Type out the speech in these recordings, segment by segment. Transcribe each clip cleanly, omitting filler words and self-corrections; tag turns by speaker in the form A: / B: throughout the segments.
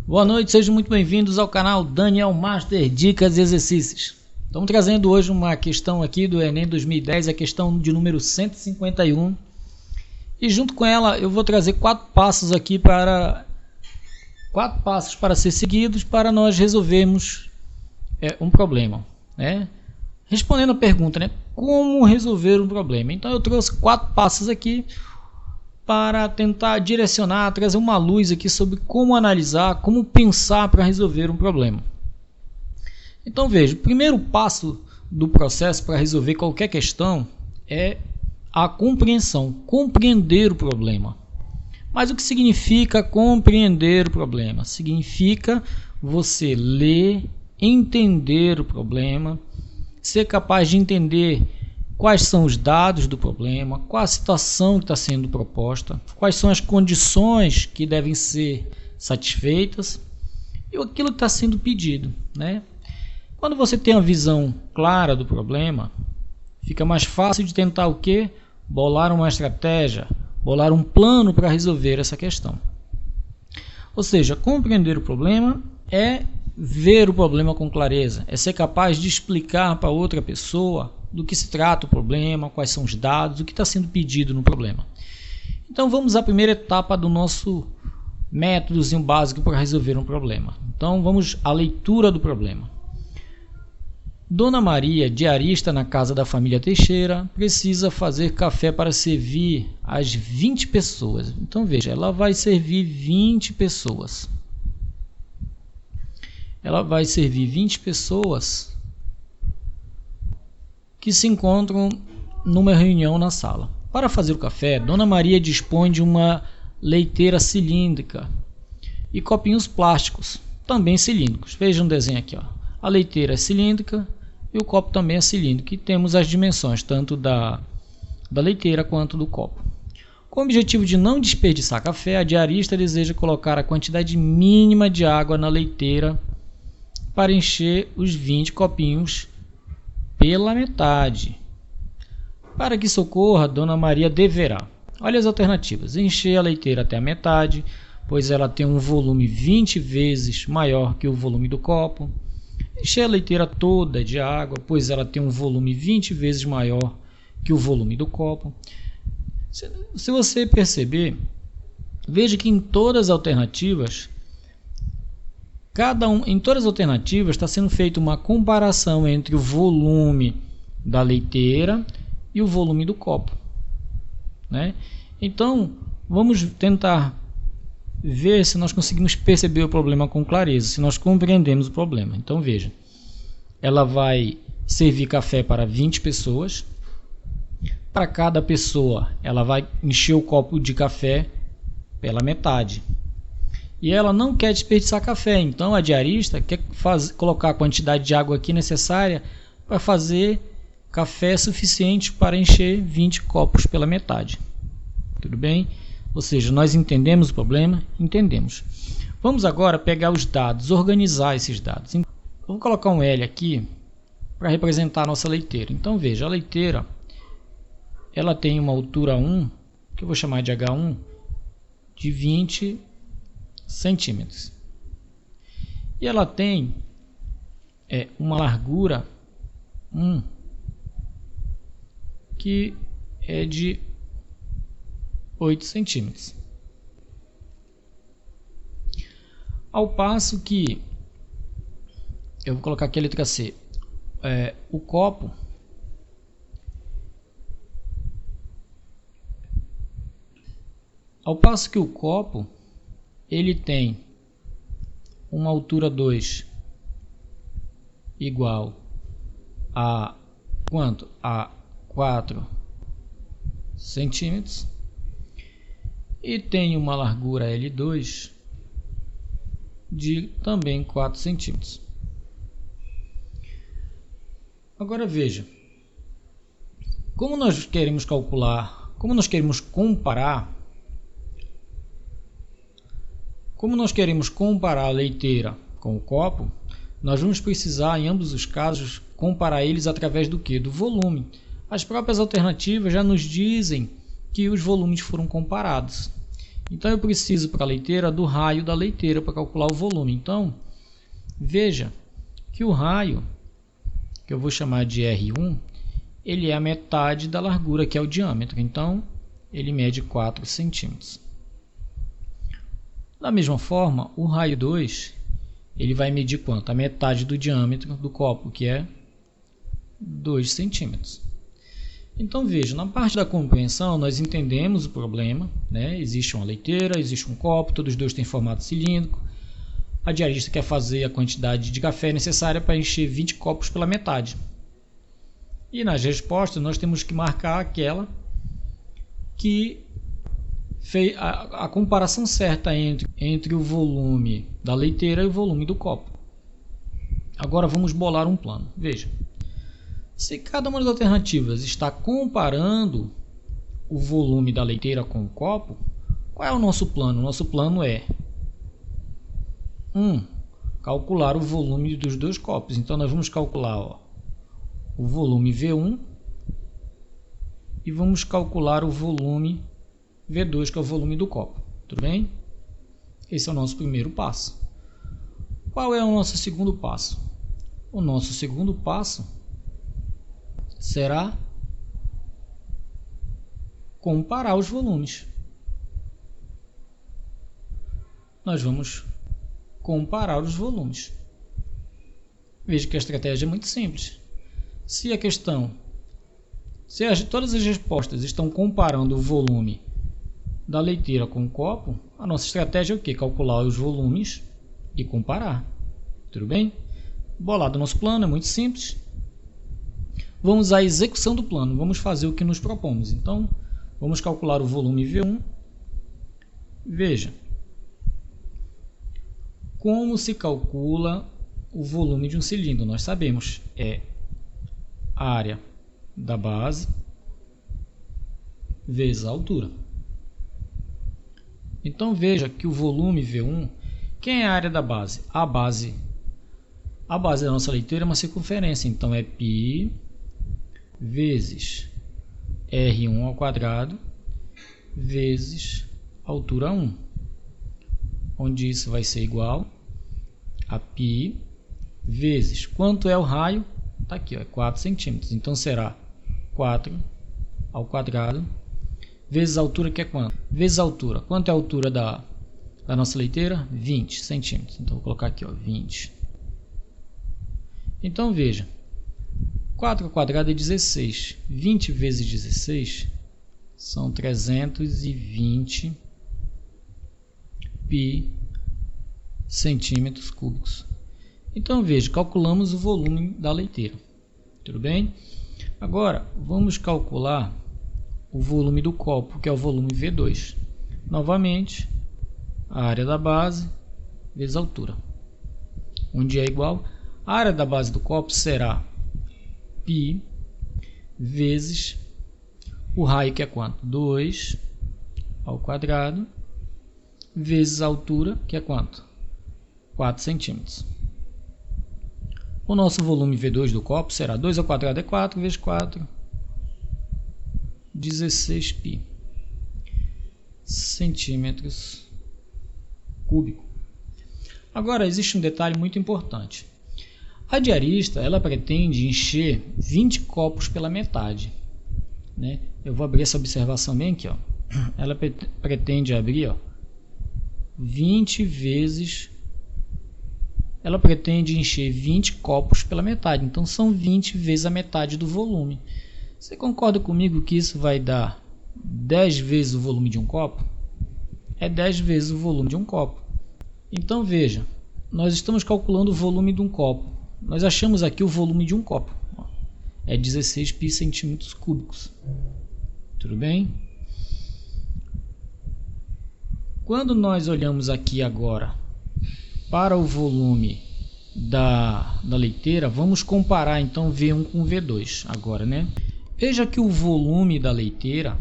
A: Boa noite, sejam muito bem-vindos ao canal Daniel Master Dicas e Exercícios. Estamos trazendo hoje uma questão aqui do Enem 2010, a questão de número 151. E junto com ela eu vou trazer quatro passos para ser seguidos para nós resolvermos um problema, né? Respondendo a pergunta, né? Como resolver um problema? Então eu trouxe quatro passos aqui para tentar direcionar, trazer uma luz aqui sobre como analisar, como pensar para resolver um problema. Então veja, o primeiro passo do processo para resolver qualquer questão é a compreensão, compreender o problema. Mas o que significa compreender o problema? Significa você ler, entender o problema, ser capaz de entender quais são os dados do problema, qual a situação que está sendo proposta, quais são as condições que devem ser satisfeitas e aquilo que está sendo pedido, né? Quando você tem uma visão clara do problema, fica mais fácil de tentar o quê? Bolar uma estratégia, bolar um plano para resolver essa questão. Ou seja, compreender o problema é ver o problema com clareza, é ser capaz de explicar para outra pessoa do que se trata o problema, quais são os dados, o que está sendo pedido no problema. Então vamos à primeira etapa do nosso métodozinho básico para resolver um problema. Então vamos à leitura do problema. Dona Maria, diarista na casa da família Teixeira, precisa fazer café para servir as 20 pessoas. Então veja, ela vai servir 20 pessoas. Ela vai servir 20 pessoas que se encontram numa reunião na sala. Para fazer o café, Dona Maria dispõe de uma leiteira cilíndrica e copinhos plásticos, também cilíndricos. Veja um desenho aqui, ó. A leiteira é cilíndrica e o copo também é cilíndrico. E temos as dimensões tanto da leiteira quanto do copo. Com o objetivo de não desperdiçar café, a diarista deseja colocar a quantidade mínima de água na leiteira para encher os 20 copinhos pela metade. Para que isso ocorra, Dona Maria deverá, olha as alternativas, encher a leiteira até a metade, pois ela tem um volume 20 vezes maior que o volume do copo. Encher a leiteira toda de água, pois ela tem um volume 20 vezes maior que o volume do copo. Se você perceber, veja que em todas as alternativas, em todas as alternativas está sendo feita uma comparação entre o volume da leiteira e o volume do copo, né? Então vamos tentar ver se nós conseguimos perceber o problema com clareza, se nós compreendemos o problema. Então veja, ela vai servir café para 20 pessoas. Para cada pessoa ela vai encher o copo de café pela metade. E ela não quer desperdiçar café, então a diarista quer colocar a quantidade de água aqui necessária para fazer café suficiente para encher 20 copos pela metade. Tudo bem? Ou seja, nós entendemos o problema? Entendemos. Vamos agora pegar os dados, organizar esses dados. Vamos colocar um L aqui para representar a nossa leiteira. Então veja, a leiteira ela tem uma altura 1, que eu vou chamar de H1, de 20 centímetros. E ela tem uma largura 1 que é de 8 centímetros. Ao passo que eu vou colocar aqui a letra C, o copo ele tem uma altura 2 igual a quanto? A 4 centímetros e tem uma largura L2 de também 4 centímetros. Agora veja, como nós queremos calcular, como nós queremos comparar a leiteira com o copo, nós vamos precisar, em ambos os casos, comparar eles através do que? Do volume. As próprias alternativas já nos dizem que os volumes foram comparados. Então eu preciso para a leiteira do raio da leiteira para calcular o volume. Então veja que o raio, que eu vou chamar de R1, ele é a metade da largura, que é o diâmetro. Então ele mede 4 centímetros. Da mesma forma, o raio 2, ele vai medir quanto? A metade do diâmetro do copo, que é 2 centímetros. Então veja, na parte da compreensão nós entendemos o problema, né? Existe uma leiteira, existe um copo, todos os dois têm formato cilíndrico. A diarista quer fazer a quantidade de café necessária para encher 20 copos pela metade. E nas respostas nós temos que marcar aquela que fez a comparação certa entre o volume da leiteira e o volume do copo. Agora vamos bolar um plano. Veja. Se cada uma das alternativas está comparando o volume da leiteira com o copo, qual é o nosso plano? O nosso plano é calcular o volume dos dois copos. Então nós vamos calcular o volume V1 e vamos calcular o volume V2, que é o volume do copo. Tudo bem? Esse é o nosso primeiro passo. Qual é o nosso segundo passo? O nosso segundo passo será comparar os volumes. Nós vamos comparar os volumes. Veja que a estratégia é muito simples. Se todas as respostas estão comparando o volume da leiteira com o copo, a nossa estratégia é o quê? Calcular os volumes e comparar. Tudo bem? Bolado o nosso plano, é muito simples. Vamos à execução do plano, vamos fazer o que nos propomos. Então, vamos calcular o volume V1. Veja, como se calcula o volume de um cilindro? Nós sabemos, é a área da base vezes a altura. Então, veja que o volume V1, quem é a área da base? A base da nossa leiteira é uma circunferência, então é π vezes R1 ao quadrado vezes altura 1, onde isso vai ser igual a π vezes, quanto é o raio? Está aqui, é 4 centímetros, então será 4 ao quadrado vezes a altura, que é quanto? Vezes a altura, quanto é a altura da nossa leiteira? 20 centímetros, então vou colocar aqui, 20. Então veja, 4 ao quadrado é 16, 20 vezes 16 são 320 π centímetros cúbicos. Então veja, calculamos o volume da leiteira. Tudo bem? Agora vamos calcular o volume do copo, que é o volume V2. Novamente, a área da base vezes a altura, onde é igual, a área da base do copo será π vezes o raio, que é quanto? 2 ao quadrado vezes a altura, que é quanto? 4 centímetros. O nosso volume V2 do copo será 2 ao quadrado é 4 vezes 4, 16 π centímetros cúbicos. Agora existe um detalhe muito importante. A diarista, ela pretende encher 20 copos pela metade, né? Eu vou abrir essa observação bem aqui, Ela pretende abrir, 20 vezes. Ela pretende encher 20 copos pela metade, então são 20 vezes a metade do volume. Você concorda comigo que isso vai dar 10 vezes o volume de um copo? É 10 vezes o volume de um copo. Então veja, nós estamos calculando o volume de um copo. Nós achamos aqui o volume de um copo. É 16 π centímetros cúbicos. Tudo bem? Quando nós olhamos aqui agora para o volume da leiteira, vamos comparar então V1 com V2 agora, né? Veja que o volume da leiteira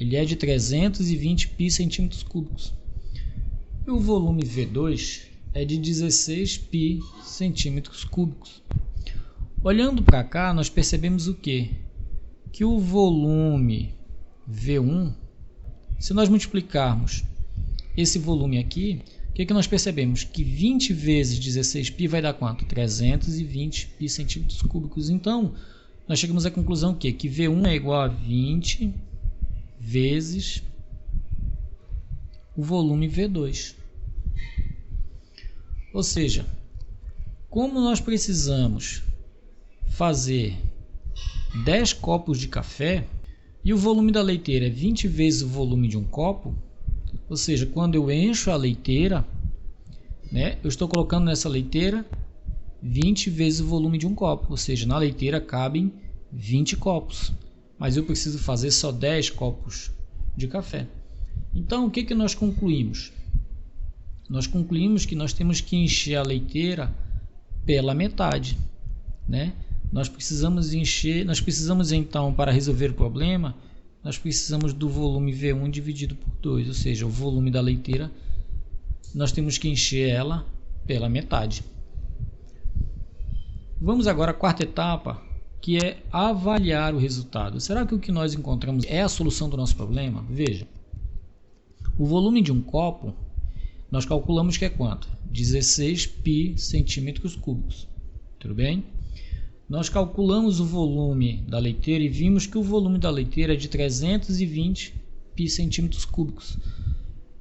A: ele é de 320 π centímetros cúbicos. E o volume V2 é de 16 π centímetros cúbicos. Olhando para cá, nós percebemos o quê? Que o volume V1, se nós multiplicarmos esse volume aqui, o que nós percebemos? Que 20 vezes 16π vai dar quanto? 320 π centímetros cúbicos. Então, nós chegamos à conclusão que V1 é igual a 20 vezes o volume V2. Ou seja, como nós precisamos fazer 10 copos de café e o volume da leiteira é 20 vezes o volume de um copo, ou seja, quando eu encho a leiteira, né, eu estou colocando nessa leiteira 20 vezes o volume de um copo, ou seja, na leiteira cabem 20 copos, mas eu preciso fazer só 10 copos de café. Então, o que nós concluímos? Nós concluímos que nós temos que encher a leiteira pela metade, né? Nós precisamos então, para resolver o problema, nós precisamos do volume V1 dividido por 2, ou seja, o volume da leiteira, nós temos que encher ela pela metade. Vamos agora à quarta etapa, que é avaliar o resultado. Será que o que nós encontramos é a solução do nosso problema? Veja, o volume de um copo, nós calculamos que é quanto? 16π centímetros cúbicos. Tudo bem? Nós calculamos o volume da leiteira e vimos que o volume da leiteira é de 320 π centímetros cúbicos.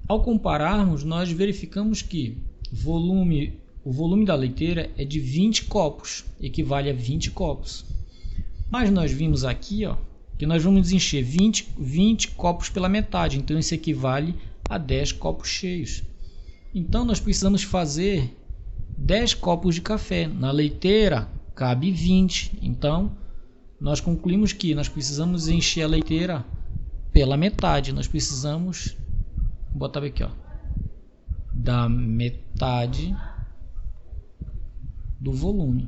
A: Ao compararmos, nós verificamos que o volume da leiteira é de 20 copos, equivale a 20 copos. Mas nós vimos aqui, que nós vamos encher 20 copos pela metade, então isso equivale a 10 copos cheios. Então nós precisamos fazer 10 copos de café. Na leiteira cabe 20, então nós concluímos que nós precisamos encher a leiteira pela metade. Nós precisamos, vou botar aqui, da metade do volume.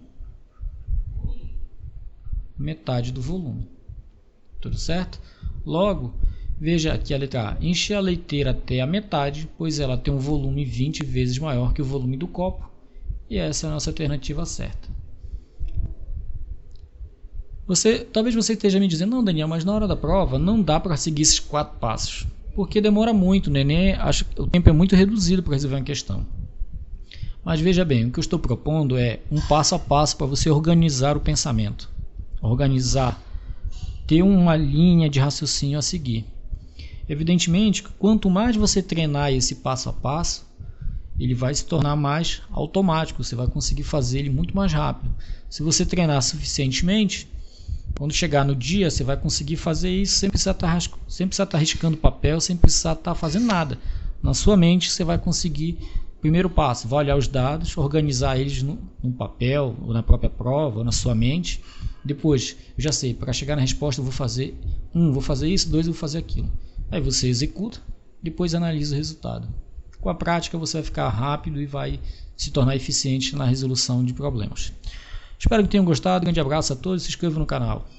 A: Metade do volume. Tudo certo? Logo, veja aqui a letra A. Encher a leiteira até a metade, pois ela tem um volume 20 vezes maior que o volume do copo. E essa é a nossa alternativa certa. Talvez você esteja me dizendo, não, Daniel, mas na hora da prova não dá para seguir esses 4 passos. Porque demora muito, né? O tempo é muito reduzido para resolver uma questão. Mas veja bem, o que eu estou propondo é um passo a passo para você organizar o pensamento. Organizar, ter uma linha de raciocínio a seguir. Evidentemente, quanto mais você treinar esse passo a passo, ele vai se tornar mais automático, você vai conseguir fazer ele muito mais rápido. Se você treinar suficientemente, quando chegar no dia, você vai conseguir fazer isso sem precisar estar riscando papel, sem precisar estar fazendo nada. Na sua mente, você vai conseguir, primeiro passo, vai olhar os dados, organizar eles num papel, ou na própria prova, ou na sua mente. Depois, eu já sei, para chegar na resposta, eu vou fazer vou fazer isso, 2, eu vou fazer aquilo. Aí você executa, depois analisa o resultado. Com a prática, você vai ficar rápido e vai se tornar eficiente na resolução de problemas. Espero que tenham gostado. Grande abraço a todos e se inscrevam no canal.